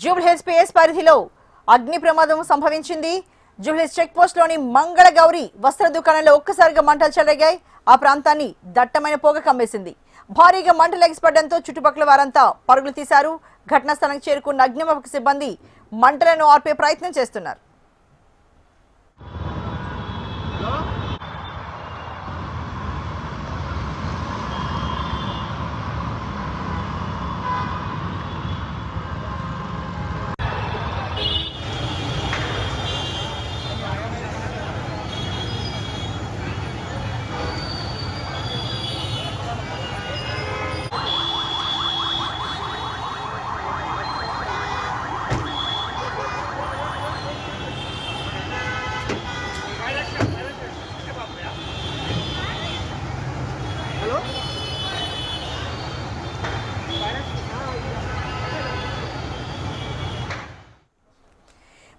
Jubilee Hills PS పరిధిలో అగ్ని ప్రమాదం సంభవించింది. జూబ్లీహిల్స్ చెక్ పోస్ట్ లోని మంగళగౌరి వస్త్ర దుకాణంలో ఒక్కసారిగా మంటలు చెలరేగాయి. ఆ ప్రాంతాన్ని దట్టమైన పొగ కమ్మేసింది. భారీగా మంటలు ఎగిసిపడడంతో చుట్టుపక్కల వారంతా పరుగులు తీశారు. ఘటనా స్థలానికి చేరుకున్న అగ్నిమాపక సిబ్బంది మంటలను ఆర్పే ప్రయత్నం చేస్తున్నారు.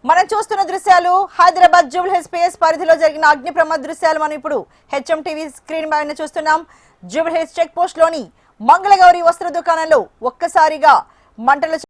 మనం చూస్తున్న దృశ్యాలు హైదరాబాద్ జూబ్లీహిల్స్ పిఎస్ పరిధిలో జరిగిన అగ్ని ప్రమాద దృశ్యాలు మనం ఇప్పుడు హెచ్ఎం టీవీ స్క్రీన్ పైన చూస్తున్నాం. జూబ్లీహిల్స్ చెక్ పోస్ట్ లోని మంగళగౌరి వస్త్ర దుకాణంలో ఒక్కసారిగా మంటలు